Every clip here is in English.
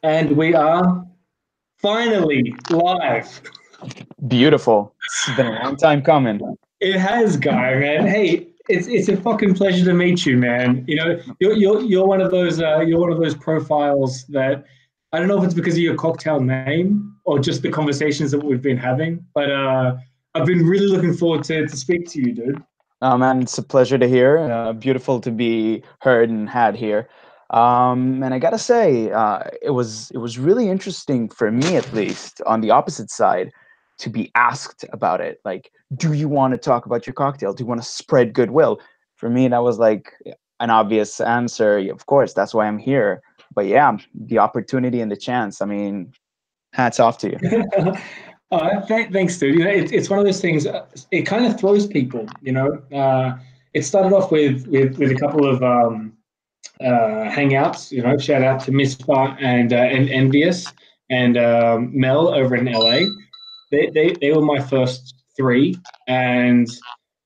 And we are finally live. Beautiful. It's been a long time coming. It has, Guy, man. Hey, it's a fucking pleasure to meet you, man. You're one of those profiles that I don't know if it's because of your cocktail name or just the conversations that we've been having, but I've been really looking forward to speak to you, dude. Man, it's a pleasure to hear. Beautiful to be heard and had here. And I gotta say, it was really interesting for me, at least, on the opposite side, to be asked about it. Like, do you want to talk about your cocktail? Do you want to spread goodwill? For me, that was like an obvious answer. Of course, that's why I'm here. But yeah, the opportunity and the chance. I mean, hats off to you. Thanks, dude. It's one of those things. It kind of throws people. It started off with a couple of hangouts. Shout out to Mispah and Envious and Mel over in LA. They were my first three, and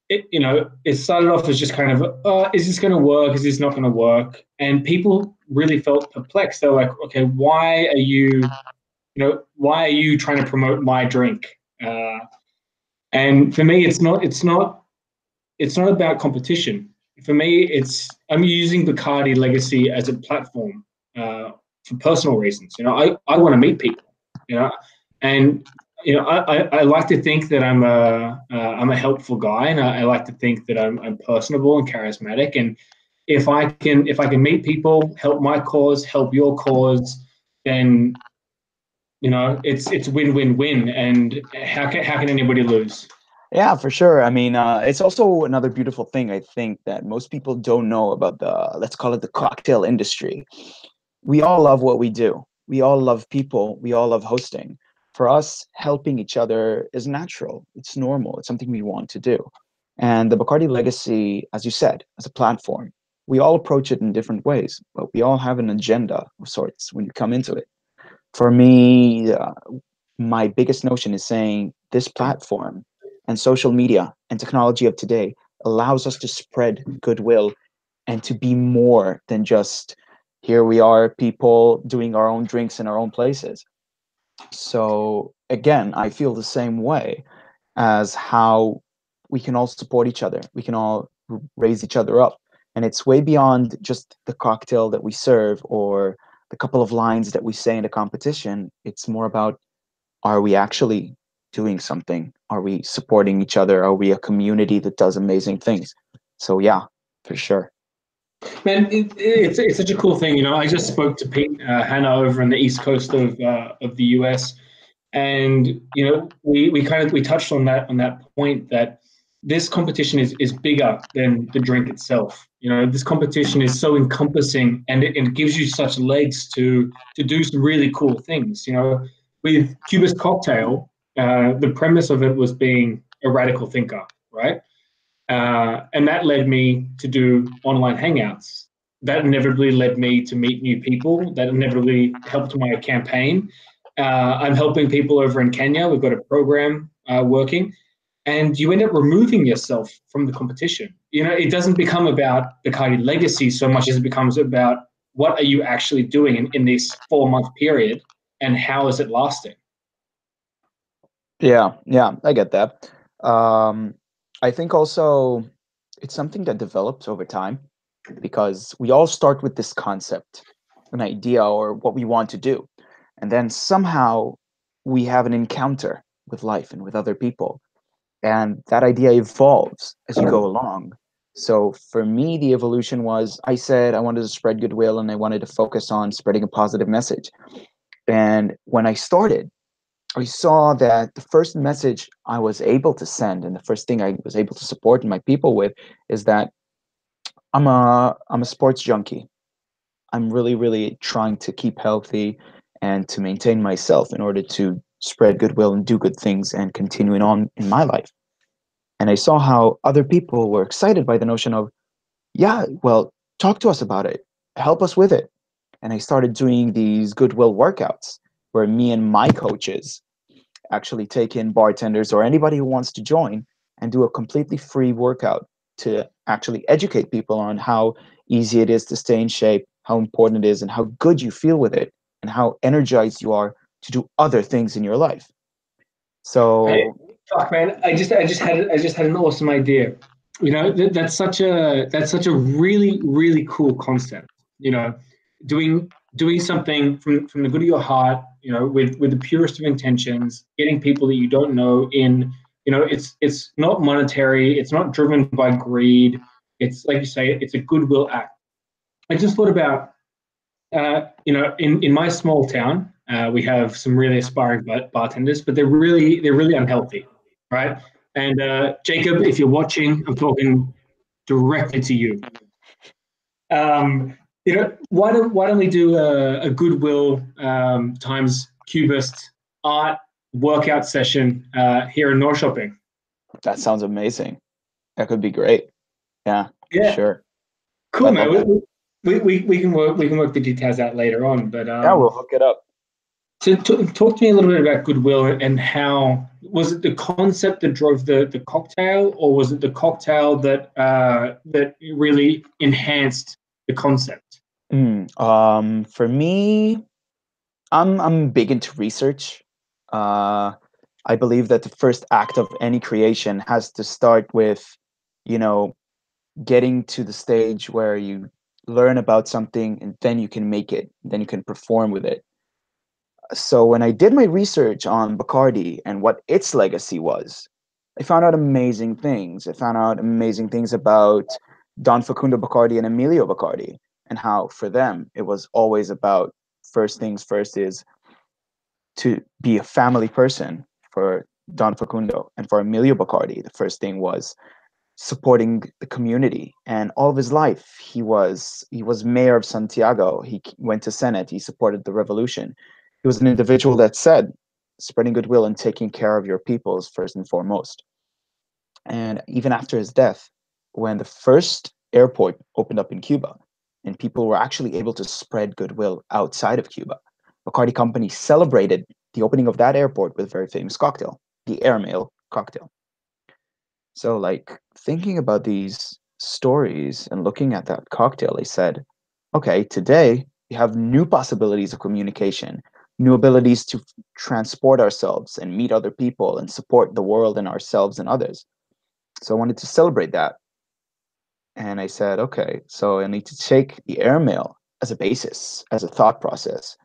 it started off as just kind of, is this going to work? Is this not going to work? And people really felt perplexed. They're like, okay, why are you trying to promote my drink? Uh, and for me, it's not about competition. For me, I'm using Bacardi Legacy as a platform for personal reasons. I want to meet people. And I like to think that I'm a helpful guy, and I like to think that I'm personable and charismatic. And if I can meet people, help my cause, help your cause, then it's win-win-win. And how can anybody lose? Yeah, for sure. I mean, it's also another beautiful thing, I think, that most people don't know about let's call it the cocktail industry. We all love what we do. We all love people. We all love hosting. For us, helping each other is natural. It's normal. It's something we want to do. And the Bacardi Legacy, as you said, as a platform, we all approach it in different ways, but we all have an agenda of sorts when you come into it. For me, my biggest notion is saying this platform and social media and technology of today allows us to spread goodwill and to be more than just here we are, people doing our own drinks in our own places. So again, I feel the same way as how we can all support each other. We can all raise each other up. And it's way beyond just the cocktail that we serve or the couple of lines that we say in a competition. It's more about, are we actually doing something? Are we supporting each other? Are we a community that does amazing things? So yeah, for sure. Man, it's such a cool thing. I just spoke to Pete Hannah over on the east coast of the US, and we touched on that point that this competition is bigger than the drink itself. This competition is so encompassing, and it gives you such legs to do some really cool things. With Cuba's cocktail, the premise of it was being a radical thinker, right? And that led me to do online hangouts. That inevitably led me to meet new people. That inevitably helped my campaign. I'm helping people over in Kenya. We've got a program working, and you end up removing yourself from the competition. It doesn't become about the Bacardi legacy so much as it becomes about what are you actually doing in this 4 month period, and how is it lasting? Yeah, yeah, I get that. Um, I think also it's something that develops over time because we all start with this concept, an idea, or what we want to do. And then somehow we have an encounter with life and with other people. And that idea evolves as you go along. So for me, the evolution was I said I wanted to spread goodwill and I wanted to focus on spreading a positive message. And when I started, I saw that the first message I was able to send and the first thing I was able to support my people with is that I'm a sports junkie. I'm really, really trying to keep healthy and to maintain myself in order to spread goodwill and do good things and continuing on in my life. And I saw how other people were excited by the notion of, yeah, well, talk to us about it, help us with it. And I started doing these goodwill workouts where me and my coaches actually take in bartenders or anybody who wants to join and do a completely free workout to actually educate people on how easy it is to stay in shape, how important it is, and how good you feel with it, and how energized you are to do other things in your life. Hey, So fuck, man! I just had an awesome idea. You know, that's such a really really cool concept. You know, doing something from the good of your heart. You know, with the purest of intentions, getting people that you don't know in. You know, it's not monetary. It's not driven by greed. It's like you say, it's a goodwill act. I just thought about you know, in my small town, we have some really aspiring bartenders, but they're really unhealthy, right? And Jacob, if you're watching, I'm talking directly to you. You know, why don't we do a Goodwill times Cubist art workout session here in North Shopping? that sounds amazing. That could be great. Yeah, for Yeah, sure. cool, I'd love man. that. We can work the details out later on, but Yeah, we'll hook it up. so talk to me a little bit about Goodwill and how was it the concept that drove the cocktail, or was it the cocktail that really enhanced the concept? For me, I'm big into research. Uh, I believe that the first act of any creation has to start with, you know, getting to the stage where you learn about something and then you can make it, then you can perform with it. So when I did my research on Bacardi and what its legacy was, I found out amazing things. I found out amazing things about Don Facundo Bacardi and Emilio Bacardi, and how for them it was always about first things first is to be a family person for Don Facundo, and for Emilio Bacardi, the first thing was supporting the community. And all of his life, he was mayor of Santiago. He went to Senate. He supported the revolution. He was an individual that said, spreading goodwill and taking care of your people is first and foremost. And even after his death, when the first airport opened up in Cuba, and people were actually able to spread goodwill outside of Cuba, Bacardi Company celebrated the opening of that airport with a very famous cocktail, the airmail cocktail. So, like, thinking about these stories and looking at that cocktail, they said, okay, today we have new possibilities of communication, new abilities to transport ourselves and meet other people and support the world and ourselves and others. So, I wanted to celebrate that. And I said, okay, so I need to take the airmail as a basis, as a thought process,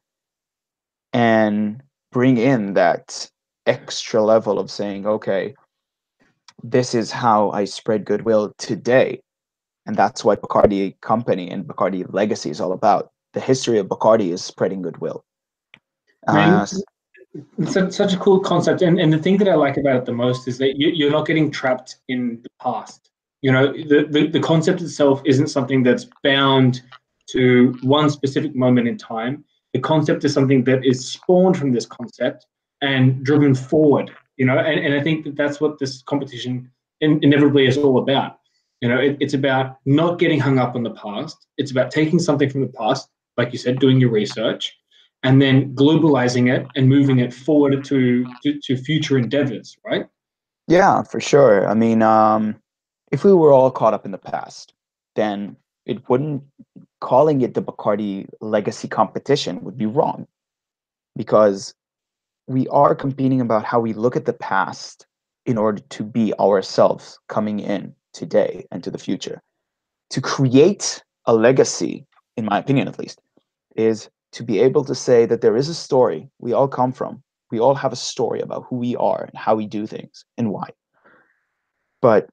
and bring in that extra level of saying, okay, this is how I spread goodwill today. And that's what Bacardi Company and Bacardi Legacy is all about. The history of Bacardi is spreading goodwill. Man, Uh, it's such a cool concept, and the thing that I like about it the most is that you're not getting trapped in the past. You know, the concept itself isn't something that's bound to one specific moment in time. The concept is something that is spawned from this concept and driven forward. You know, and I think that that's what this competition inevitably is all about. You know, it's about not getting hung up on the past. It's about taking something from the past, like you said, doing your research, and then globalizing it and moving it forward to future endeavors, right? yeah, for sure. I mean, if we were all caught up in the past, then it wouldn't, calling it the Bacardi Legacy competition would be wrong, because we are competing about how we look at the past in order to be ourselves coming in today and to the future. To create a legacy, in my opinion at least, is to be able to say that there is a story we all come from. We all have a story about who we are and how we do things and why. But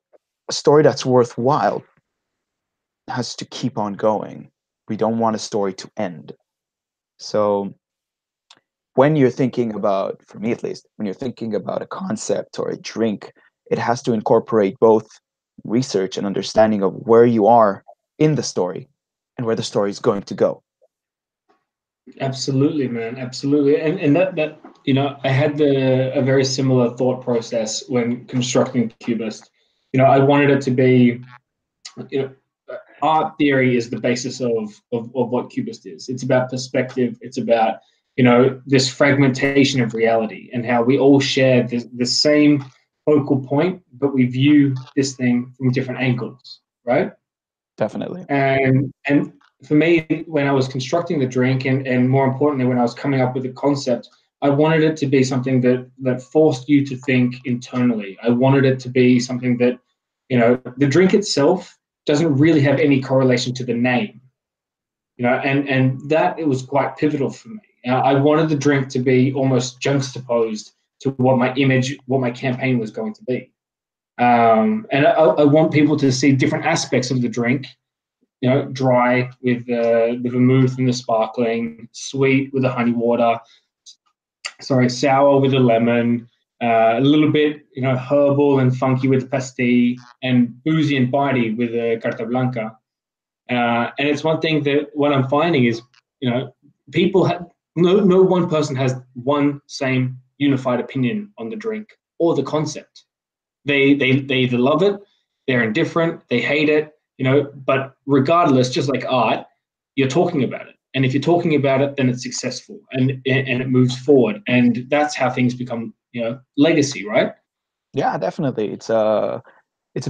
a story that's worthwhile has to keep on going. We don't want a story to end. So when you're thinking about, for me at least, when you're thinking about a concept or a drink, it has to incorporate both research and understanding of where you are in the story and where the story is going to go. Absolutely, man. Absolutely. And that you know, I had a very similar thought process when constructing Cubist. You know, I wanted it to be, you know, art theory is the basis of what Cubist is. It's about perspective. It's about, you know, this fragmentation of reality and how we all share the same focal point, but we view this thing from different angles, right? Definitely. And for me, when I was constructing the drink, and more importantly, when I was coming up with the concept, I wanted it to be something that forced you to think internally. I wanted it to be something that, the drink itself doesn't really have any correlation to the name, and that it was quite pivotal for me. I wanted the drink to be almost juxtaposed to what my image, what my campaign was going to be. And I want people to see different aspects of the drink, dry with the vermouth and the sparkling, sweet with the honey water, sour with the lemon, a little bit, herbal and funky with the pastille, and boozy and bitey with the carta blanca. And it's one thing that what I'm finding is, people have no one person has one same unified opinion on the drink or the concept. They either love it, they're indifferent, they hate it, but regardless, just like art, you're talking about it. And if you're talking about it, then it's successful and it moves forward. And that's how things become, legacy, right? Yeah, definitely. It's a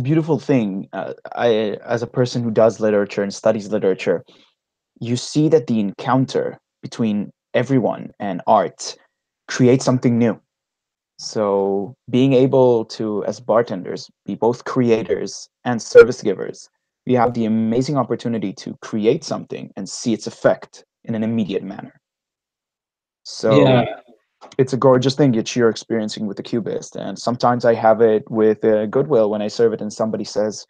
beautiful thing. I, as a person who does literature and studies literature, you see that the encounter between everyone and art creates something new. So being able to, as bartenders, be both creators and service givers, we have the amazing opportunity to create something and see its effect in an immediate manner. So Yeah. it's a gorgeous thing that you're experiencing with the Cubist. And sometimes I have it with Goodwill when I serve it and somebody says,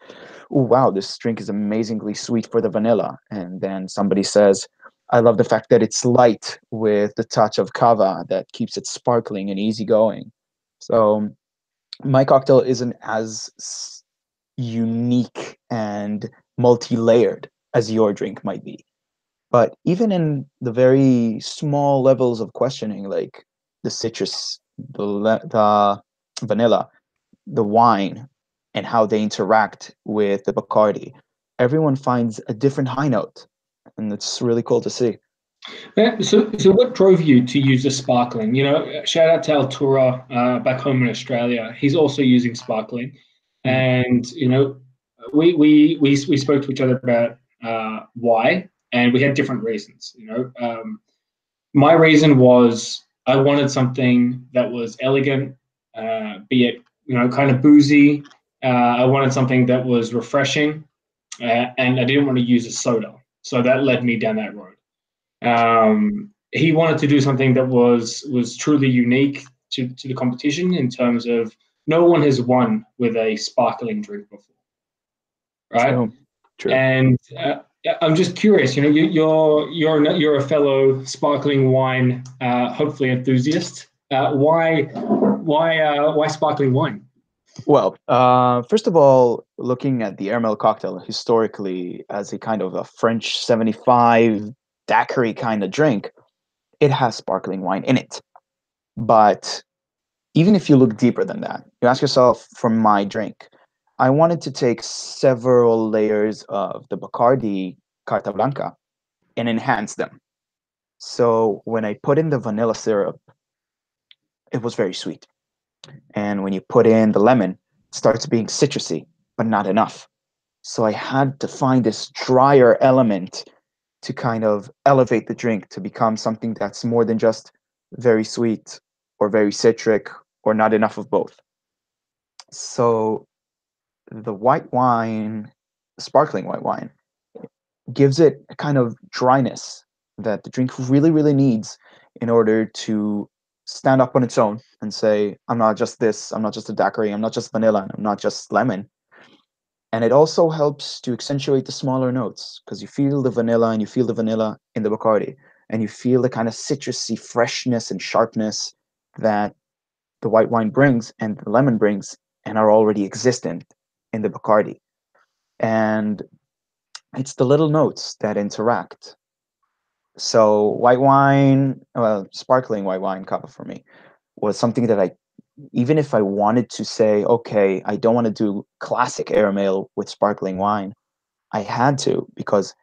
oh, wow, this drink is amazingly sweet for the vanilla. And then somebody says, I love the fact that it's light with the touch of cava that keeps it sparkling and easygoing. So my cocktail isn't as unique and multi-layered as your drink might be. But even in the very small levels of questioning, like the citrus, the vanilla, the wine, and how they interact with the Bacardi, everyone finds a different high note, and it's really cool to see. Yeah, so what drove you to use the sparkling? Shout out to Altura back home in Australia. He's also using sparkling, Mm. and we spoke to each other about why, and we had different reasons. My reason was I wanted something that was elegant, be it kind of boozy. I wanted something that was refreshing, and I didn't want to use a soda, so that led me down that road. He wanted to do something that was truly unique to the competition in terms of no one has won with a sparkling drink before, right? True, true. And I'm just curious. You're a fellow sparkling wine, hopefully enthusiast. Why sparkling wine? Well, first of all, looking at the Hermel cocktail historically as a kind of a French 75 daiquiri kind of drink, it has sparkling wine in it. But even if you look deeper than that, you ask yourself, for my drink, I wanted to take several layers of the Bacardi Carta Blanca and enhance them. So when I put in the vanilla syrup, it was very sweet. And when you put in the lemon, it starts being citrusy, but not enough. So I had to find this drier element to kind of elevate the drink to become something that's more than just very sweet or very citric or not enough of both. So the white wine, sparkling white wine, gives it a kind of dryness that the drink really, really needs in order to stand up on its own and say, I'm not just this, I'm not just a daiquiri, I'm not just vanilla, I'm not just lemon. And it also helps to accentuate the smaller notes because you feel the vanilla and you feel the vanilla in the Bacardi and you feel the kind of citrusy freshness and sharpness that the white wine brings and the lemon brings and are already existent in the Bacardi. And it's the little notes that interact. So white wine, well, sparkling white wine cava for me was something that even if I wanted to say, okay, I don't want to do classic airmail with sparkling wine, I had to because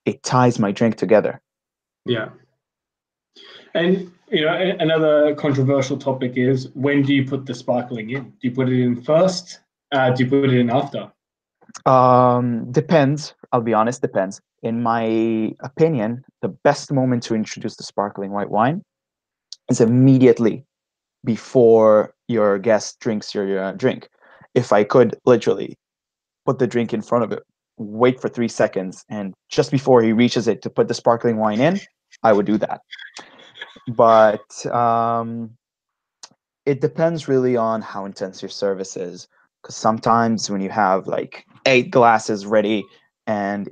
it ties my drink together. Yeah. And another controversial topic is when do you put the sparkling in? Do you put it in first? Do you put it in after? Depends. I'll be honest, depends. In my opinion, the best moment to introduce the sparkling white wine is immediately before your guest drinks your drink. If I could literally put the drink in front of it, wait for 3 seconds, and just before he reaches it to put the sparkling wine in, I would do that. But it depends really on how intense your service is. Because sometimes when you have like 8 glasses ready and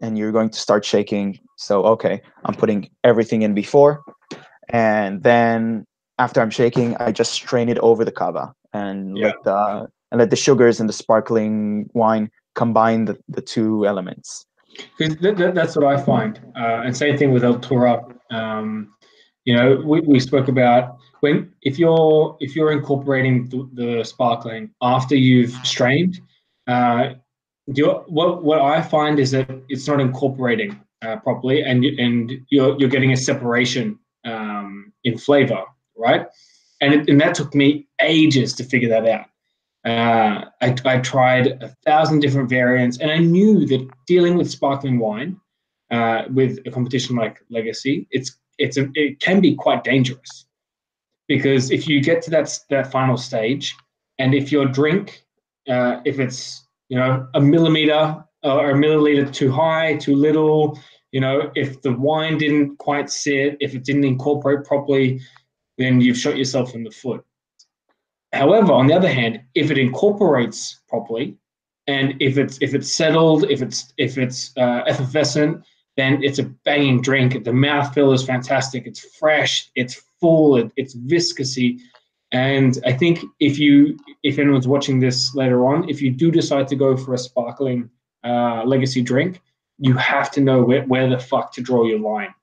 you're going to start shaking, so okay, I'm putting everything in before, and then after I'm shaking, I just strain it over the cava and Yeah. let the sugars and the sparkling wine combine the two elements. Because that's what I find. And same thing with El Tura. We spoke about when if you're incorporating the sparkling after you've strained, what I find is that it's not incorporating properly, and you're getting a separation in flavor, right? And that took me ages to figure that out. I tried 1,000 different variants, and I knew that dealing with sparkling wine with a competition like Legacy, it can be quite dangerous because if you get to that final stage, and if your drink, if it's a millimeter or a milliliter too high, too little, if the wine didn't quite sit, if it didn't incorporate properly, then you've shot yourself in the foot. However, on the other hand, if it incorporates properly, and if it's settled, if it's effervescent, then it's a banging drink. The mouthfeel is fantastic. It's fresh. It's full. It's viscousy. And I think if anyone's watching this later on, if you do decide to go for a sparkling legacy drink, you have to know where the fuck to draw your line.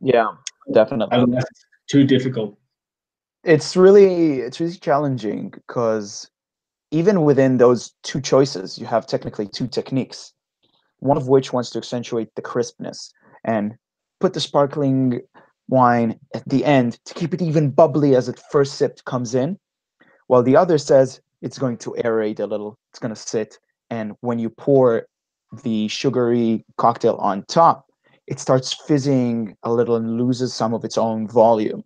Yeah, definitely. Otherwise, it's too difficult. It's really challenging because even within those two choices, you have technically two techniques, one of which wants to accentuate the crispness and put the sparkling wine at the end to keep it even bubbly as it first sip comes in, while the other says it's going to aerate a little, it's going to sit, and when you pour the sugary cocktail on top, it starts fizzing a little and loses some of its own volume.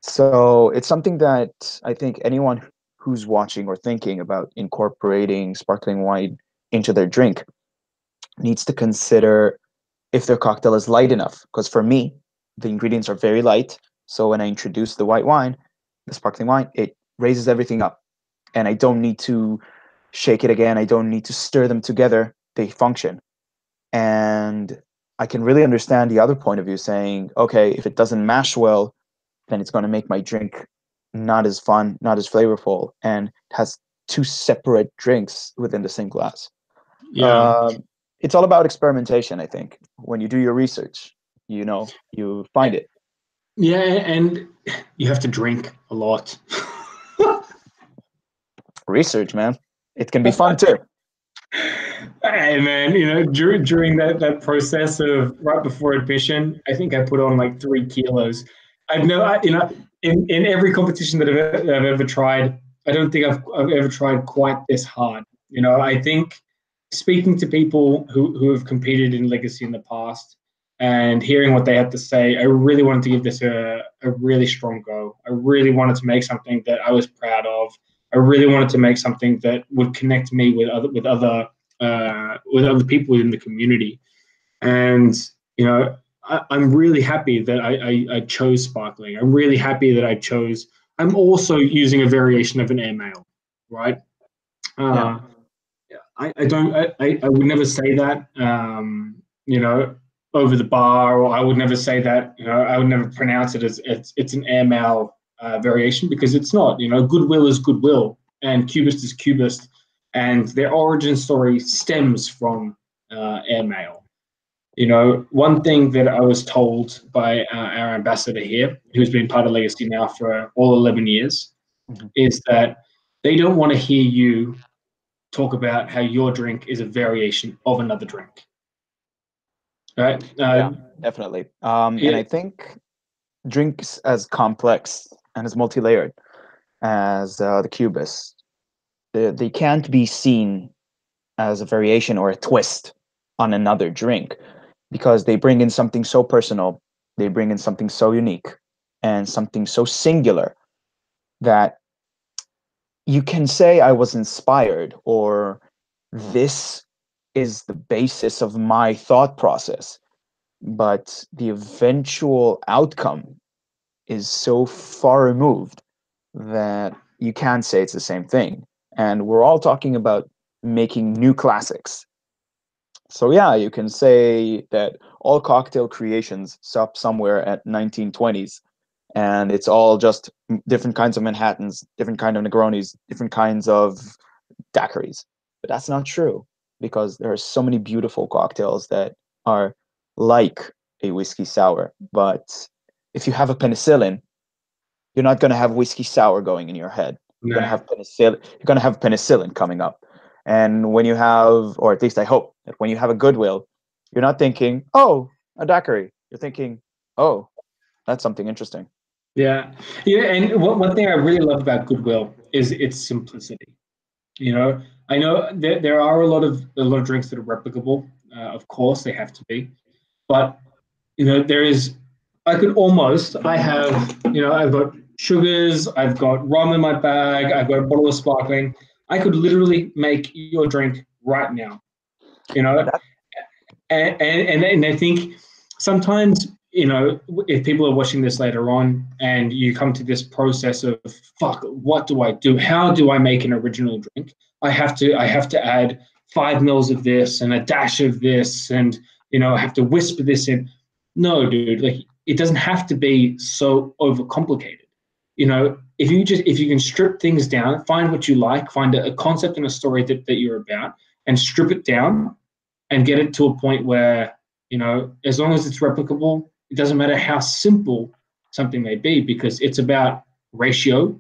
So it's something that I think anyone who's watching or thinking about incorporating sparkling wine into their drink needs to consider if their cocktail is light enough. Because for me, the ingredients are very light. So when I introduce the white wine, the sparkling wine, it raises everything up. And I don't need to shake it again. I don't need to stir them together. They function. And I can really understand the other point of view saying, okay, if it doesn't mash well, then it's going to make my drink not as fun, not as flavorful, and has two separate drinks within the same glass. Yeah. It's all about experimentation, I think. When you do your research, you find it. Yeah, and you have to drink a lot. Research, man. It can be fun too. Hey man, during that process of right before admission, I think I put on like 3 kilos. I've never, in every competition that I've ever tried, I don't think I've ever tried quite this hard. I think speaking to people who have competed in Legacy in the past and hearing what they had to say, I really wanted to give this a really strong go. I really wanted to make something that I was proud of. I really wanted to make something that would connect me with other people in the community. And I'm really happy that I chose sparkling. I'm really happy that I chose. I'm also using a variation of an air mail, right? Yeah. I don't. I would never say that. Over the bar, or I would never say that. I would never pronounce it as it's an air mail variation because it's not. Goodwill is Goodwill, and Cubist is Cubist, and their origin story stems from airmail. One thing that I was told by our ambassador here, who's been part of Legacy now for all 11 years, Mhm. is that they don't want to hear you talk about how your drink is a variation of another drink. Right? Yeah, definitely. And Yeah, I think drinks as complex and as multi-layered as the Cubist, they can't be seen as a variation or a twist on another drink, because they bring in something so personal, they bring in something so unique and something so singular that you can say I was inspired, or this is the basis of my thought process, but the eventual outcome is so far removed that you can't say it's the same thing. And we're all talking about making new classics. So yeah, you can say that all cocktail creations stop somewhere at 1920s, and it's all just different kinds of Manhattans, different kind of Negronis, different kinds of daiquiris. But that's not true, because there are so many beautiful cocktails that are like a whiskey sour. But if you have a penicillin, you're not going to have whiskey sour going in your head. You're going to Nah. have penicillin. You're going to have penicillin coming up. And when you have, or at least I hope that when you have a Goodwill, you're not thinking, oh, a daiquiri. You're thinking, oh, that's something interesting. Yeah, yeah, and one thing I really love about Goodwill is its simplicity. You know, I know there are a lot of drinks that are replicable. Of course, they have to be, but there is. I have, I've got sugars, I've got rum in my bag, I've got a bottle of sparkling. I could literally make your drink right now. You know, That, and I think sometimes if people are watching this later on and you come to this process of fuck, what do I do? How do I make an original drink? I have to add 5 mils of this and a dash of this, and I have to whisper this in. No, dude, like it doesn't have to be so overcomplicated. If you can strip things down, find what you like, find a concept and a story that you're about, and strip it down and get it to a point where, as long as it's replicable, it doesn't matter how simple something may be, because it's about ratio,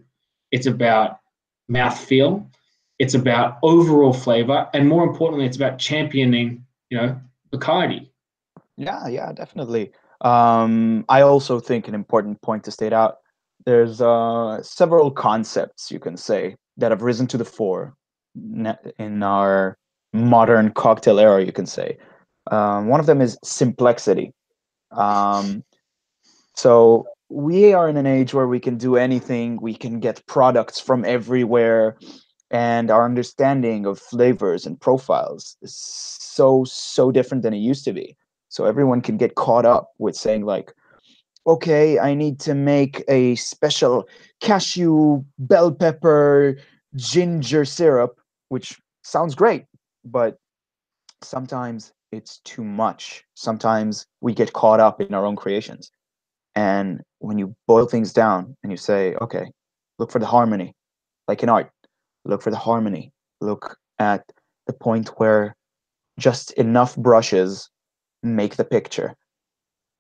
it's about mouthfeel, it's about overall flavor, and more importantly, it's about championing, Bacardi. yeah, definitely. I also think an important point to state out, there's several concepts, you can say, that have risen to the fore in our modern cocktail era, you can say. One of them is simplexity. Um, so we are in an age where we can do anything, we can get products from everywhere, and our understanding of flavors and profiles is so different than it used to be. So everyone can get caught up with saying like, okay, I need to make a special cashew bell pepper ginger syrup, which sounds great, but sometimes it's too much. Sometimes we get caught up in our own creations. And when you boil things down and you say, okay, look for the harmony, like in art, look for the harmony, look at the point where just enough brushes make the picture.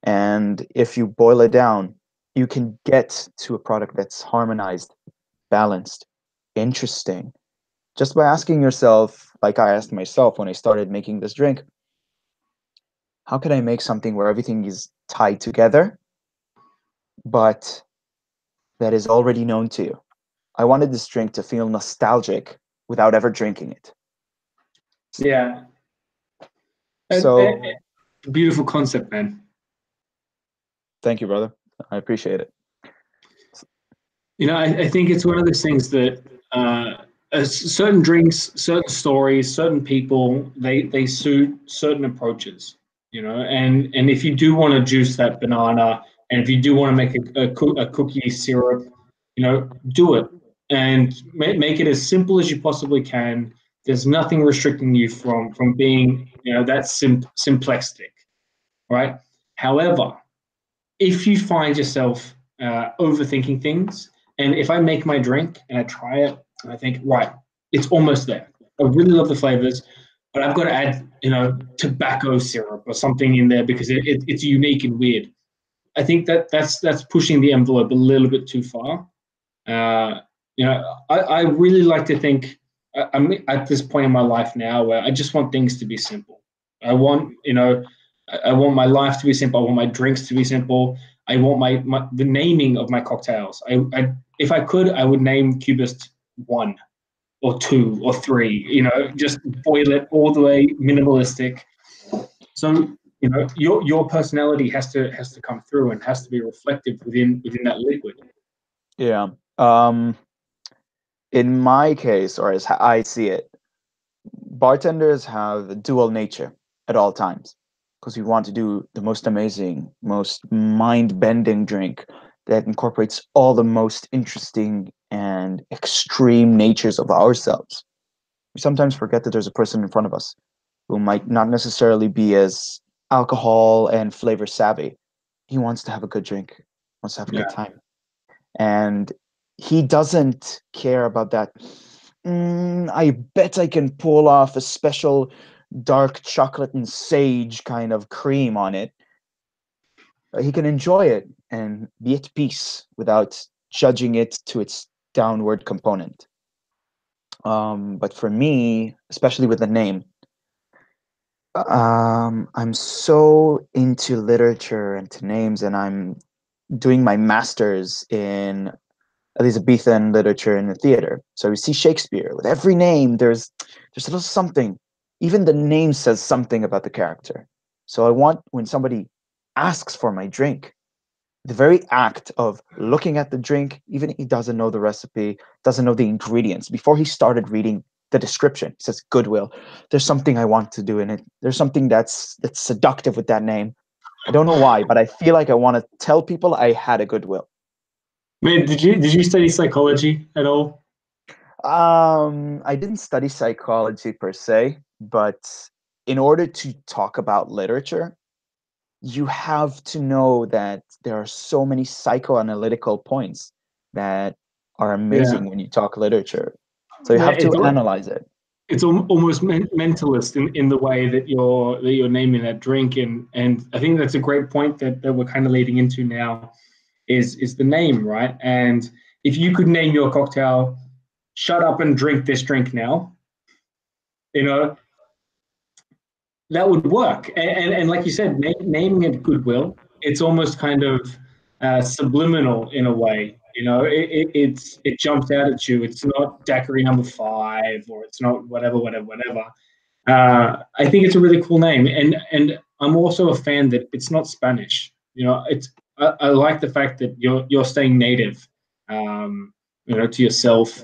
And if you boil it down, you can get to a product that's harmonized, balanced, interesting, just by asking yourself, like I asked myself when I started making this drink, how can I make something where everything is tied together, but that is already known to you? I wanted this drink to feel nostalgic without ever drinking it. Yeah, So beautiful concept, man. thank you, brother. I appreciate it. I think it's one of those things that certain drinks, certain stories, certain people, they suit certain approaches. And if you do want to juice that banana, and if you do want to make a cookie syrup, do it and make it as simple as you possibly can. There's nothing restricting you from being that simplistic, right? However, if you find yourself overthinking things, and if I make my drink and I try it and I think, right, it's almost there. I really love the flavors, but I've got to add, tobacco syrup or something in there because it's unique and weird. I think that's pushing the envelope a little bit too far. I really like to think I'm at this point in my life now where I just want things to be simple. I want, I want my life to be simple. I want my drinks to be simple. I want the naming of my cocktails. If I could, I would name Cubist one. or two or three. Just boil it all the way minimalistic. So your personality has to come through and has to be reflected within that liquid. Yeah. In my case, or as I see it, bartenders have a dual nature at all times because we want to do the most amazing, most mind-bending drink that incorporates all the most interesting and extreme natures of ourselves. We sometimes forget that there's a person in front of us who might not necessarily be as alcohol and flavor savvy. He wants to have a good drink, wants to have a good Yeah. time. And he doesn't care about that. I bet I can pull off a special dark chocolate and sage kind of cream on it. He can enjoy it and be at peace without judging it to its downward component. But for me, especially with the name, I'm so into literature and to names, and I'm doing my master's in Elizabethan literature and the theater. So we see Shakespeare. With every name, there's a little something. Even the name says something about the character. So I want when somebody asks for my drink, the very act of looking at the drink, even if he doesn't know the recipe, doesn't know the ingredients, before he started reading the description, he says Goodwill. There's something I want to do in it. There's something that's seductive with that name. I don't know why, but I feel like I want to tell people I had a Goodwill. Man, did you study psychology at all? I didn't study psychology per se, but in order to talk about literature, you have to know that there are so many psychoanalytical points that are Yeah. amazing when you talk literature. So you Man, have to analyze it. it's almost mentalist in the way that you're naming that drink, and I think that's a great point that we're kind of leading into now is the name, right? And if you could name your cocktail, shut up and drink this drink now, you know, that would work. And like you said, naming it Goodwill, it's almost kind of subliminal in a way. It jumps out at you. It's not Daiquiri number 5, or it's not whatever. I think it's a really cool name, and I'm also a fan that it's not Spanish. I like the fact that you're staying native, to yourself.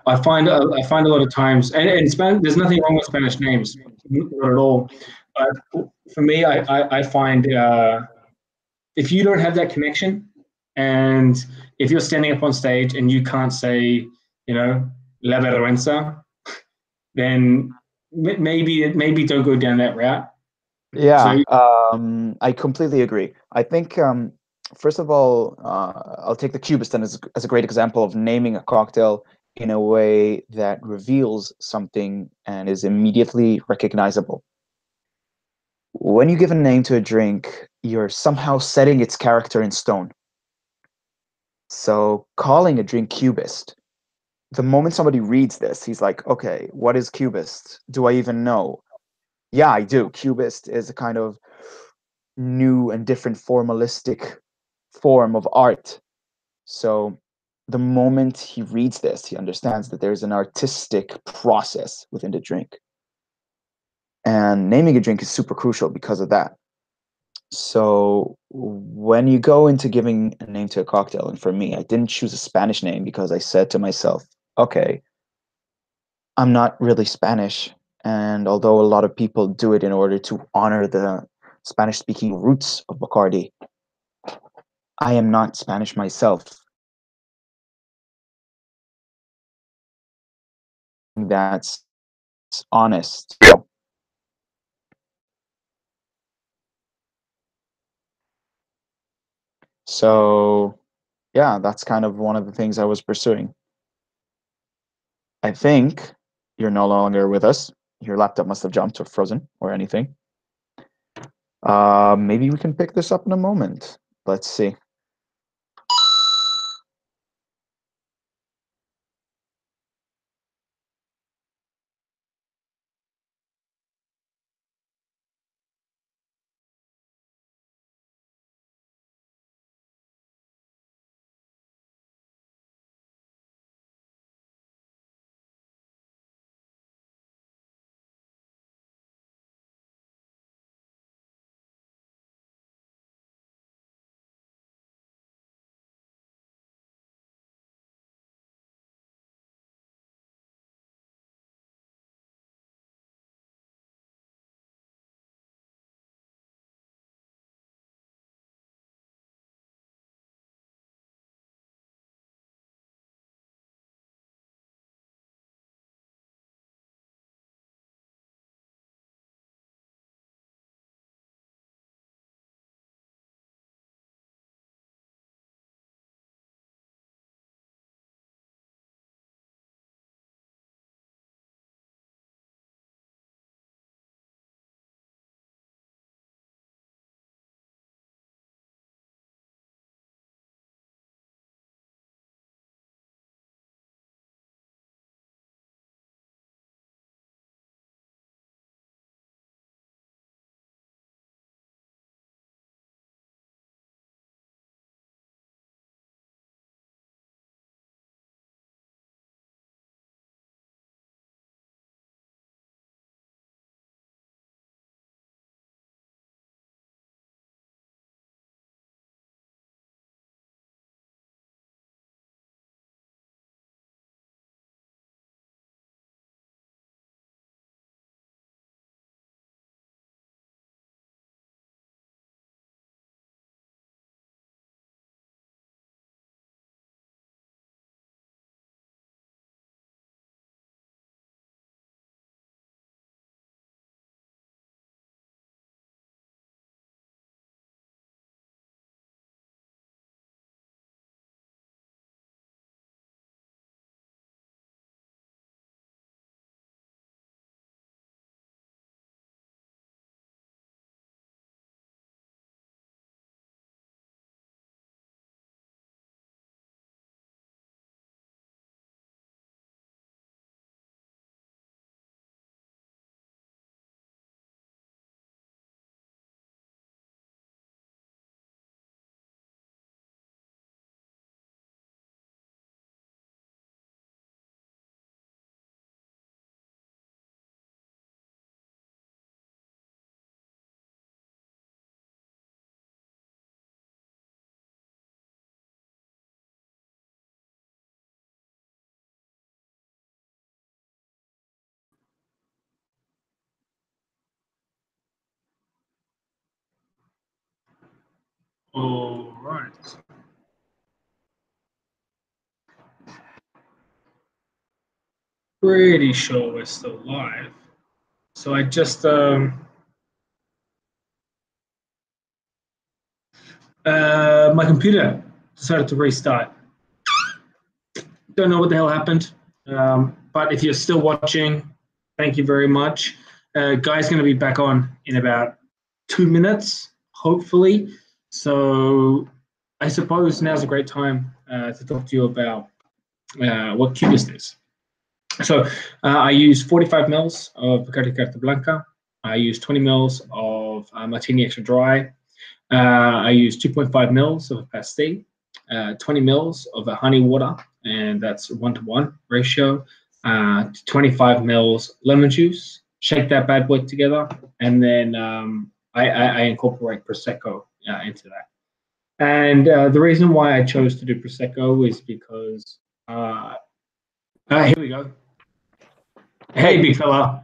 I find a lot of times, and Spanish, there's nothing wrong with Spanish names, not at all. But for me, I find if you don't have that connection, and if you're standing up on stage and you can't say, la vergüenza, then maybe don't go down that route. So Yeah, I completely agree. I think, first of all, I'll take the Cubist then as a great example of naming a cocktail in a way that reveals something and is immediately recognizable. When you give a name to a drink, you're somehow setting its character in stone. So calling a drink Cubist, the moment somebody reads this, he's like, okay, what is Cubist? Do I even know? Yeah, I do. Cubist is a kind of new and different formalistic form of art. So the moment he reads this, he understands that there's an artistic process within the drink. And naming a drink is super crucial because of that. So when you go into giving a name to a cocktail, and for me, I didn't choose a Spanish name because I said to myself, okay, I'm not really Spanish. And although a lot of people do it in order to honor the Spanish speaking roots of Bacardi, I am not Spanish myself. That's honest. So, yeah, that's kind of one of the things I was pursuing. I think you're no longer with us. Your laptop must have jumped or frozen or anything. Maybe we can pick this up in a moment. Let's see. All right. Pretty sure we're still live. So I just my computer decided to restart. Don't know what the hell happened. But if you're still watching, thank you very much. Guy's going to be back on in about 2 minutes, hopefully. So I suppose now's a great time to talk to you about what Cubist is. So I use 45 mils of Bacardi Carta Blanca. I use 20 mils of Martini Extra Dry. I use 2.5 mils of a pasty, 20 mils of a honey water, and that's 1-to-1 ratio. 25 mils lemon juice. Shake that bad boy together, and then I incorporate prosecco into that. And the reason why I chose to do prosecco is because here we go. Hey, big fella.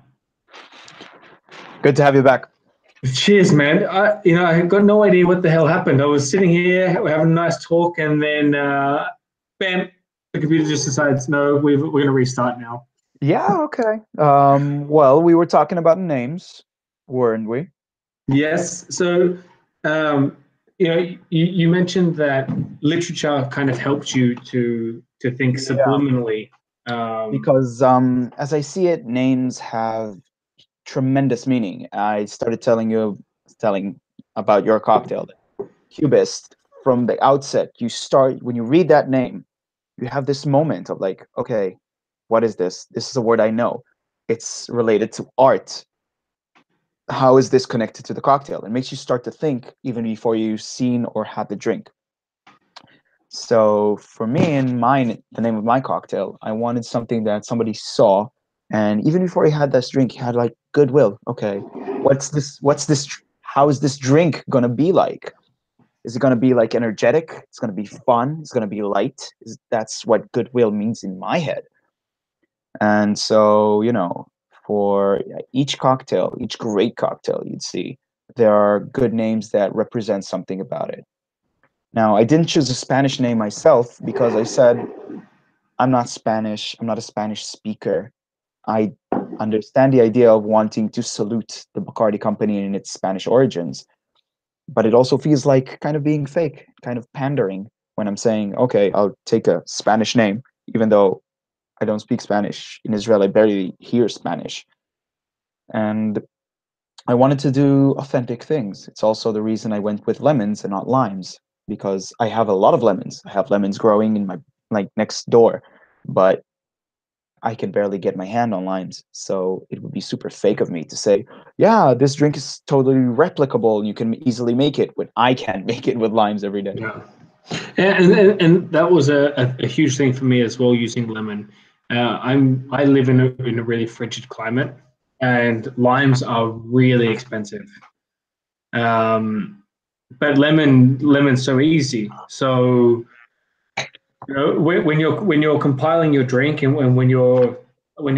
Good to have you back. Cheers, man. I got no idea what the hell happened. I was sitting here, we're having a nice talk, and then bam, the computer just decides, no, we're going to restart now. Yeah, okay. Well, we were talking about names, weren't we? Yes. So, you mentioned that literature kind of helped you to think subliminally. Because as I see it, names have tremendous meaning. I started telling about your cocktail, Cubist. From the outset, when you read that name, you have this moment of like, okay, what is this? This is a word I know. It's related to art. How is this connected to the cocktail? It makes you start to think even before you've seen or had the drink. So for me and mine, the name of my cocktail, I wanted something that somebody saw, and even before he had this drink, he had like Goodwill. Okay, what's this? How is this drink gonna be like? Is it gonna be like energetic? It's gonna be fun. It's gonna be light. That's what Goodwill means in my head. And so, for each cocktail, each great cocktail, you'd see there are good names that represent something about it. Now, I didn't choose a Spanish name myself because I said, I'm not Spanish. I'm not a Spanish speaker. I understand the idea of wanting to salute the Bacardi company in its Spanish origins, but it also feels like kind of being fake, kind of pandering when I'm saying, okay, I'll take a Spanish name, even though I don't speak Spanish. In Israel, I barely hear Spanish. And I wanted to do authentic things. It's also the reason I went with lemons and not limes, because I have a lot of lemons. I have lemons growing in my next door, but I can barely get my hand on limes. So it would be super fake of me to say, yeah, this drink is totally replicable and you can easily make it when I can't make it with limes every day. Yeah. And that was a huge thing for me as well, using lemon. I live in a really frigid climate, and limes are really expensive. But lemon's so easy. So when you're compiling your drink, and when you're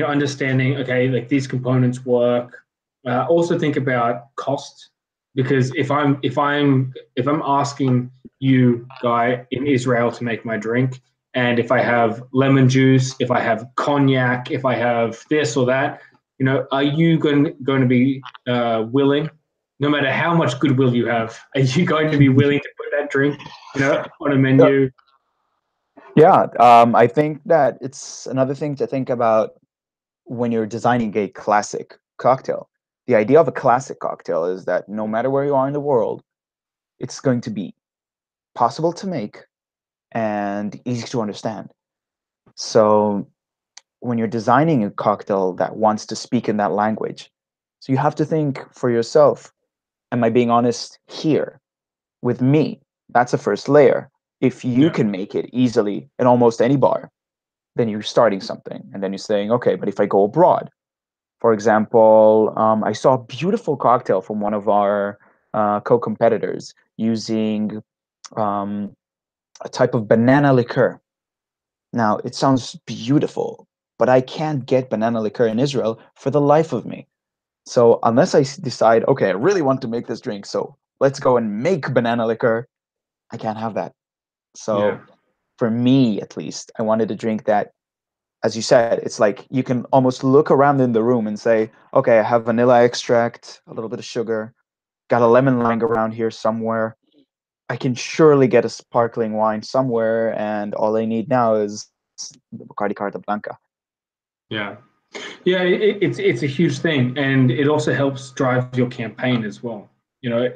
understanding, okay, like these components work. Also think about cost, because if I'm asking you, Guy, in Israel to make my drink, and if I have lemon juice, if I have cognac, if I have this or that, are you going to be willing, no matter how much goodwill you have, are you going to be willing to put that drink, on a menu? Yeah, I think that it's another thing to think about when you're designing a classic cocktail. The idea of a classic cocktail is that no matter where you are in the world, it's going to be possible to make and easy to understand. So when you're designing a cocktail that wants to speak in that language, so you have to think for yourself, am I being honest here with me? That's the first layer. If you can make it easily in almost any bar, then you're starting something. And then you're saying, okay, but if I go abroad, for example, I saw a beautiful cocktail from one of our co-competitors using a type of banana liqueur. Now, it sounds beautiful, but I can't get banana liqueur in Israel for the life of me. So unless I decide, okay, I really want to make this drink, so let's go and make banana liqueur, I can't have that. Yeah. So for me, at least, I wanted a drink that, as you said, it's like you can almost look around in the room and say, okay, I have vanilla extract, a little bit of sugar, got a lemon lying around here somewhere. I can surely get a sparkling wine somewhere, and all I need now is the Bacardi Carta Blanca. Yeah. Yeah, it's a huge thing, and it also helps drive your campaign as well. You know,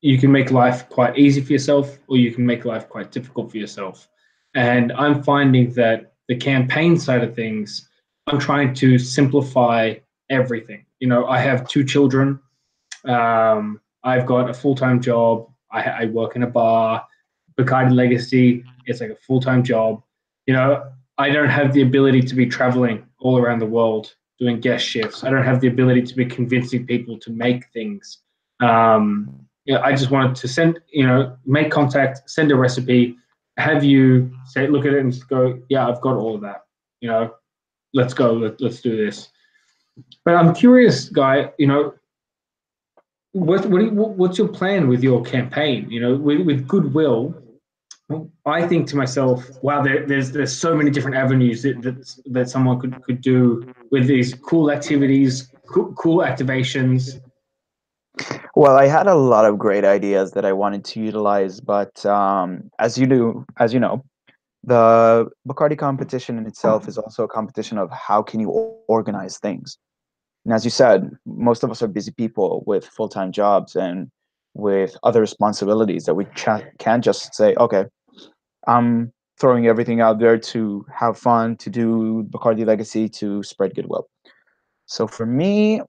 you can make life quite easy for yourself, or you can make life quite difficult for yourself. And I'm finding that the campaign side of things, I'm trying to simplify everything. You know, I have two children. I've got a full-time job. I work in a bar. Bacardi Legacy, it's like a full-time job. You know, I don't have the ability to be traveling all around the world doing guest shifts. I don't have the ability to be convincing people to make things. I just wanted to send, make contact, send a recipe, have you say, look at it and go, yeah, I've got all of that. You know, let's go, let's do this. But I'm curious, Guy. What's your plan with your campaign? With Goodwill, I think to myself, wow, there's so many different avenues that someone could do with these cool activities, cool activations. Well, I had a lot of great ideas that I wanted to utilize, but as you know, the Bacardi competition in itself is also a competition of how can you organize things. And as you said, most of us are busy people with full-time jobs and with other responsibilities that we can't just say, okay, I'm throwing everything out there to have fun, to do Bacardi Legacy, to spread goodwill. So for me,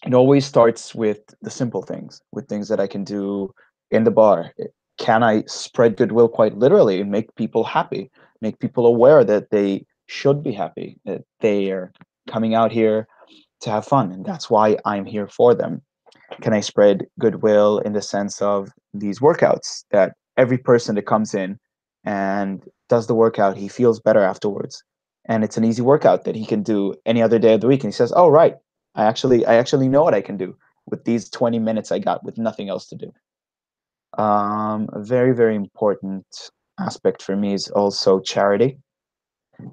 it always starts with the simple things, with things that I can do in the bar. Can I spread goodwill quite literally and make people happy, make people aware that they should be happy, that they are coming out here to have fun, and that's why I'm here for them? Can I spread goodwill in the sense of these workouts that every person that comes in and does the workout, he feels better afterwards, and it's an easy workout that he can do any other day of the week, and he says, "Oh, right, I actually know what I can do with these 20 minutes I got with nothing else to do." A very, very important aspect for me is also charity.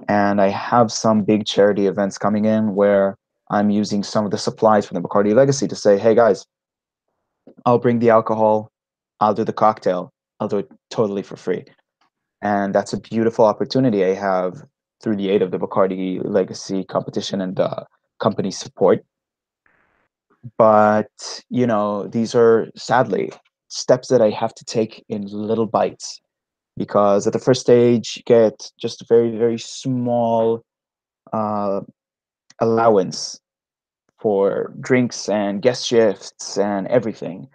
And I have some big charity events coming in where I'm using some of the supplies from the Bacardi Legacy to say, hey guys, I'll bring the alcohol, I'll do the cocktail, I'll do it totally for free. And that's a beautiful opportunity I have through the aid of the Bacardi Legacy competition and company support. But, these are sadly steps that I have to take in little bites because at the first stage, you get just a very, very small uh, allowance for drinks and guest shifts and everything.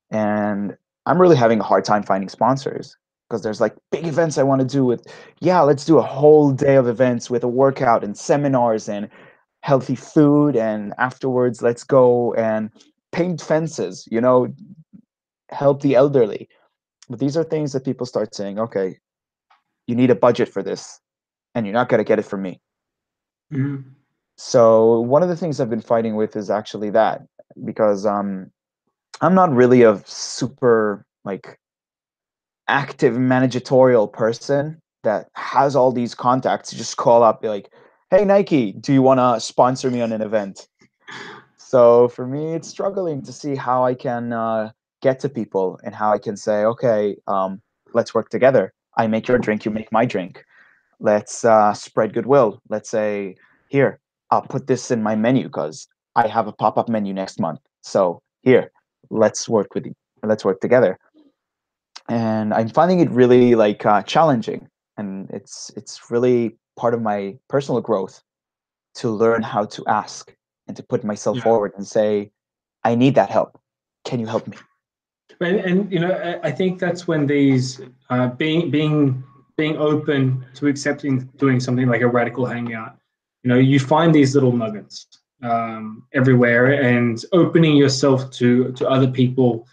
And I'm really having a hard time finding sponsors because there's like big events I want to do with, yeah, let's do a whole day of events with a workout and seminars and healthy food. And afterwards, let's go and paint fences, help the elderly. But these are things that people start saying, okay, you need a budget for this and you're not going to get it from me. Mm-hmm. So one of the things I've been fighting with is actually that because I'm not really a super like active managerial person that has all these contacts to just call up, be like, hey Nike, do you want to sponsor me on an event? So for me, it's struggling to see how I can get to people and how I can say, okay, let's work together. I make your drink, you make my drink. Let's spread goodwill. Let's say, here, I'll put this in my menu because I have a pop-up menu next month. So here, let's work with you. Let's work together. And I'm finding it really like challenging, and it's really part of my personal growth to learn how to ask and to put myself Yeah. forward and say, I need that help. Can you help me? And I think that's when these being open to accepting doing something like a radical hangout. You find these little nuggets everywhere, and opening yourself to other people,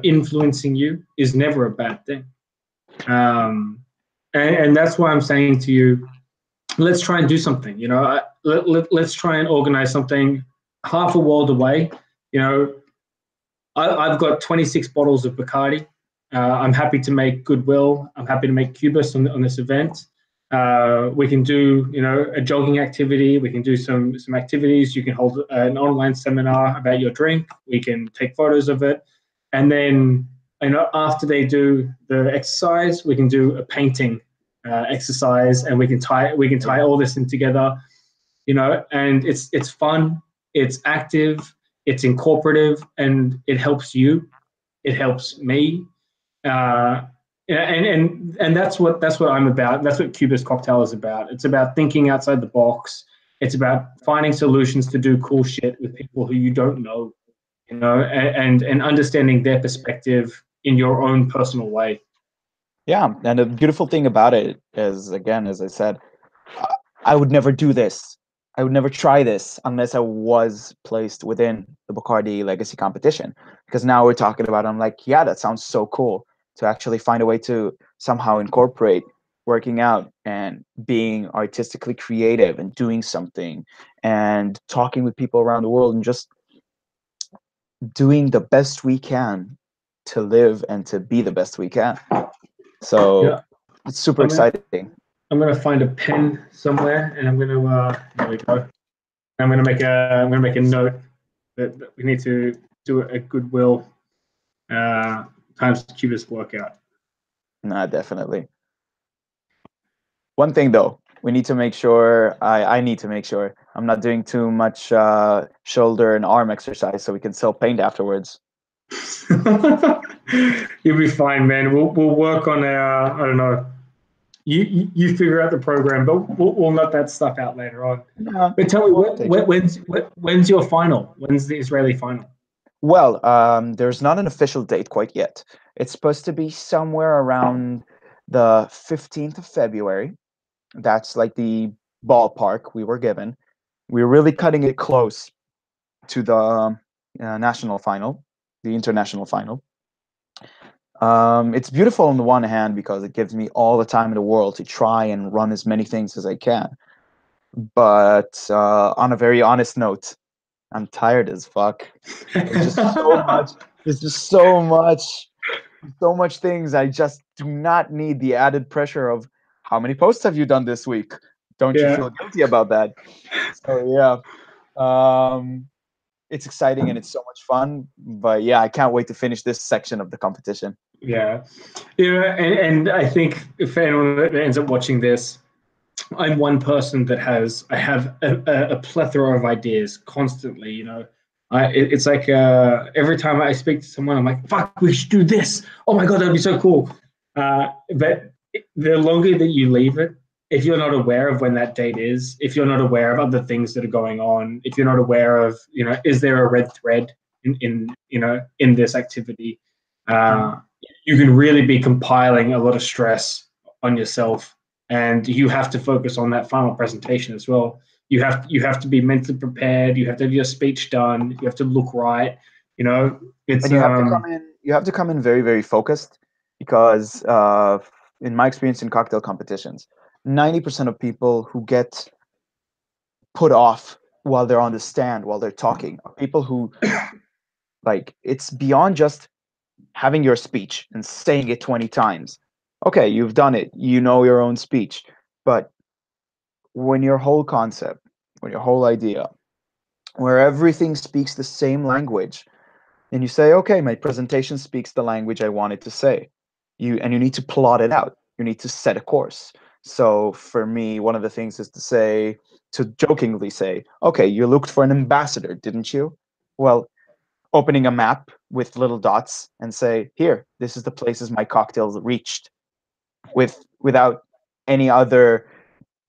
influencing you is never a bad thing. And that's why I'm saying to you, let's try and do something. Let's try and organize something half a world away. I've got 26 bottles of Bacardi. I'm happy to make Goodwill. I'm happy to make Cubist on this event. We can do, a jogging activity. We can do some activities. You can hold an online seminar about your drink. We can take photos of it, and then after they do the exercise, we can do a painting exercise, and we can tie all this in together. And it's fun. It's active. It's incorporative, and it helps you. It helps me. uh, and that's what I'm about. That's what Cubist Cocktail is about. It's about thinking outside the box. It's about finding solutions to do cool shit with people who you don't know, and understanding their perspective in your own personal way. Yeah, and the beautiful thing about it is, again, as I said, I I would never do this. I would never try this unless I was placed within the Bacardi Legacy competition. Because now we're talking about, I'm like, yeah, that sounds so cool to actually find a way to somehow incorporate working out and being artistically creative and doing something and talking with people around the world and just doing the best we can to live and to be the best we can. So Yeah, it's super I'm gonna exciting. I'm gonna find a pen somewhere, and I'm gonna there we go. I'm gonna make a note that we need to do a Goodwill times Cubist workout. Nah, definitely. One thing though, we need to make sure, I need to make sure I'm not doing too much shoulder and arm exercise so we can still paint afterwards. You'll be fine, man. We'll work on our. I don't know. You figure out the program, but we'll nut that stuff out later on. Yeah, But tell me, we'll take it. when's your final? When's the Israeli final? Well, there's not an official date quite yet. It's supposed to be somewhere around the 15th of February. That's like the ballpark we were given. We're really cutting it close to the national final, the international final. It's beautiful on the one hand because it gives me all the time in the world to try and run as many things as I can. But on a very honest note, I'm tired as fuck. There's just so much. There's just so much things. I just do not need the added pressure of how many posts have you done this week? Don't you Yeah, feel guilty about that? So yeah, it's exciting and it's so much fun. But yeah, I can't wait to finish this section of the competition. yeah, and I think if anyone that ends up watching this, I'm one person that I have a plethora of ideas constantly. It's like every time I speak to someone, I'm like, "Fuck, we should do this! Oh my god, that'd be so cool!" But the longer that you leave it, if you're not aware of when that date is, if you're not aware of other things that are going on, if you're not aware of, is there a red thread in this activity, uh, you can really be compiling a lot of stress on yourself, and you have to focus on that final presentation as well. You have to be mentally prepared. You have to have your speech done. You have to look right. It's And you have to come in. You have to come in very, very focused, because in my experience in cocktail competitions, 90% of people who get put off while they're on the stand, while they're talking, are people who, like, it's beyond just having your speech and saying it 20 times. Okay, you've done it. You know your own speech. But when your whole concept, when your whole idea, where everything speaks the same language, and you say, okay, my presentation speaks the language I wanted to say. You need to plot it out. You need to set a course. So for me, one of the things is to jokingly say, okay, you looked for an ambassador, didn't you? Well, opening a map with little dots and say, here, this is the places my cocktails reached, without any other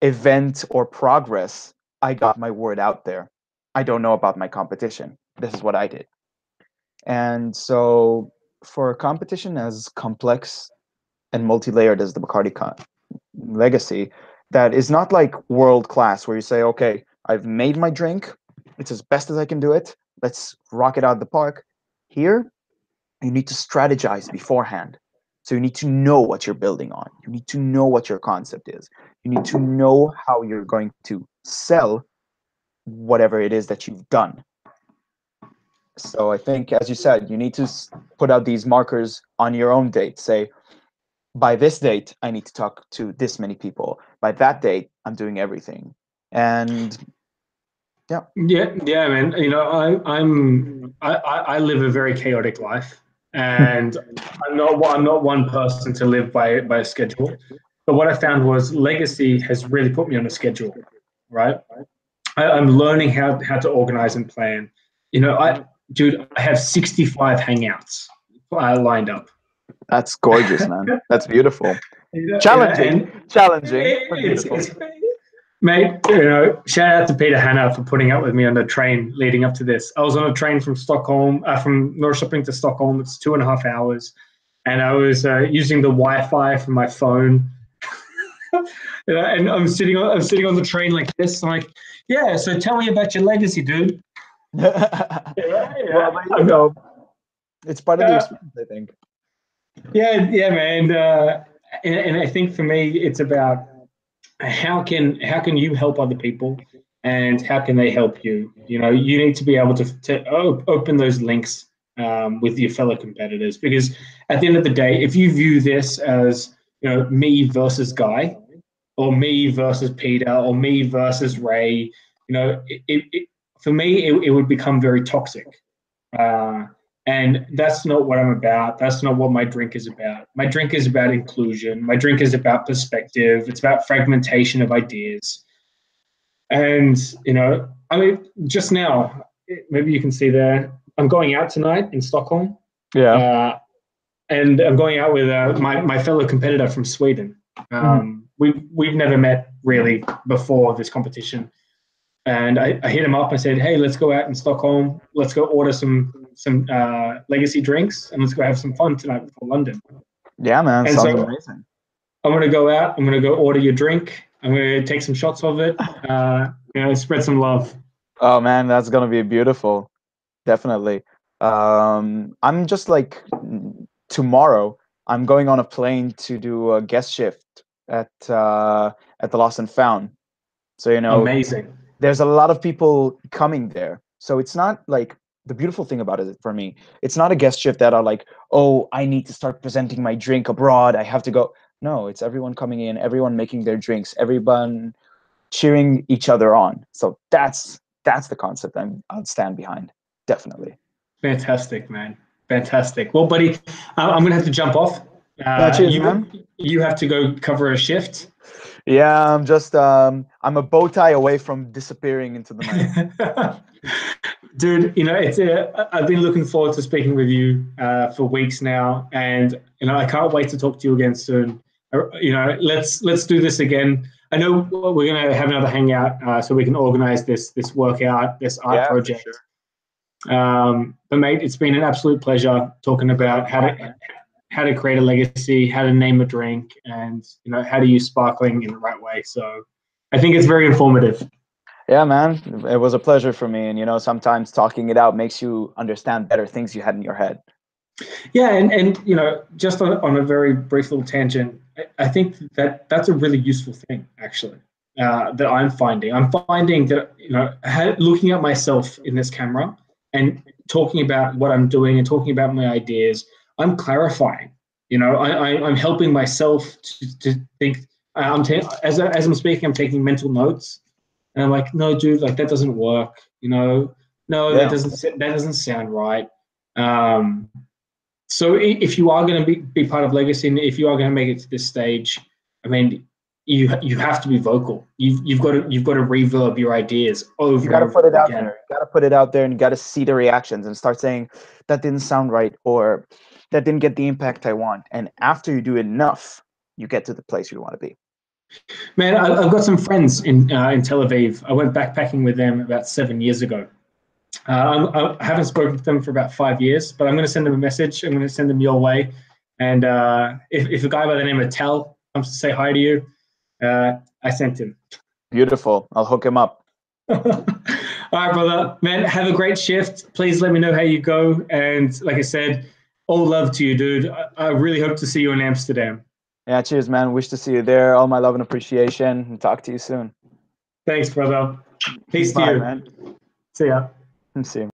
event or progress. I got my word out there. I don't know about my competition. This is what I did. And so for a competition as complex and multi-layered as the Legacy, that is not like world class where you say, okay, I've made my drink, it's as best as I can do it, let's rock it out of the park. Here, you need to strategize beforehand. So you need to know what you're building on. You need to know what your concept is. You need to know how you're going to sell whatever it is that you've done. works. So I think, as you said, you need to put out these markers on your own date. Say, by this date, I need to talk to this many people. By that date, I'm doing everything. And yeah. Yeah, man. You know, I live a very chaotic life, and I'm not one person to live by a schedule. But what I found was Legacy has really put me on a schedule, right? I'm learning how to organize and plan. You know, dude, I have 65 hangouts lined up. That's gorgeous, man. That's beautiful. And Challenging, but beautiful. Mate, you know, shout out to Peter Hanna for putting up with me on the train leading up to this. I was on a train from Stockholm, from Norrköping to Stockholm. It's 2.5 hours, and I was using the Wi-Fi from my phone. You know, and I'm sitting on the train like this. I'm like, yeah. So tell me about your legacy, dude. Well, you know, it's part of the experience, I think. Yeah, man. And I think for me, it's about how can you help other people, and how can they help you? You know, you need to be able to open those links with your fellow competitors, because at the end of the day, if you view this as, you know, me versus Guy, or me versus Peter, or me versus Ray, you know, for me it would become very toxic. And that's not what I'm about. That's not what my drink is about. My drink is about inclusion. My drink is about perspective. It's about fragmentation of ideas. And, you know, I mean, just now, maybe you can see there, I'm going out tonight in Stockholm. Yeah. And I'm going out with my fellow competitor from Sweden. We've never met really before this competition. And I hit him up. I said, hey, let's go out in Stockholm. Let's go order some legacy drinks, and let's go have some fun tonight before London. Yeah, man. And sounds so amazing. I'm going to go out. I'm going to go order your drink. I'm going to take some shots of it. You know, spread some love. Oh, man, that's going to be beautiful. Definitely. I'm just like, tomorrow, I'm going on a plane to do a guest shift at the Lost and Found. So, you know, Amazing. There's a lot of people coming there. So it's not like, the beautiful thing about it for me, it's not a guest shift that are like, oh, I need to start presenting my drink abroad, I have to go. No, it's everyone coming in, everyone making their drinks, everyone cheering each other on. So that's the concept I'll stand behind. Definitely. Fantastic, man. Fantastic. Well, buddy, I'm going to have to jump off. Cheers, man. You have to go cover a shift. Yeah, I'm just I'm a bow tie away from disappearing into the night. Dude, you know, I've been looking forward to speaking with you for weeks now, and you know, I can't wait to talk to you again soon. You know, let's do this again. I know we're gonna have another hangout, so we can organize this workout, this art project. Sure. But mate, it's been an absolute pleasure talking about how to create a legacy, how to name a drink, and you know, how to use sparkling in the right way. So I think it's very informative. Yeah, man, it was a pleasure for me. And, you know, sometimes talking it out makes you understand better things you had in your head. Yeah, and you know, just on a very brief little tangent, I think that's a really useful thing, actually, that I'm finding. I'm finding that, you know, looking at myself in this camera and talking about what I'm doing and talking about my ideas, I'm clarifying. You know, I'm helping myself to think. As I'm speaking, I'm taking mental notes. And I'm like, no, dude, like that doesn't work. You know, no, that doesn't sound right. So if you are going to be part of Legacy, and if you are going to make it to this stage, I mean, you have to be vocal. You've got to reverb your ideas over. You got to put it out there. You got to put it out there, and you got to see the reactions and start saying that didn't sound right, or that didn't get the impact I want. And after you do it enough, you get to the place you want to be. Man, I've got some friends in Tel Aviv. I went backpacking with them about 7 years ago. I haven't spoken to them for about 5 years, but I'm going to send them a message. I'm going to send them your way. And if a guy by the name of Tel comes to say hi to you, I sent him. Beautiful. I'll hook him up. All right, brother. Man, have a great shift. Please let me know how you go. And like I said, all love to you, dude. I really hope to see you in Amsterdam. Yeah, cheers, man. Wish to see you there. All my love and appreciation. And talk to you soon. Thanks, brother. Peace to you, man. See ya. See you.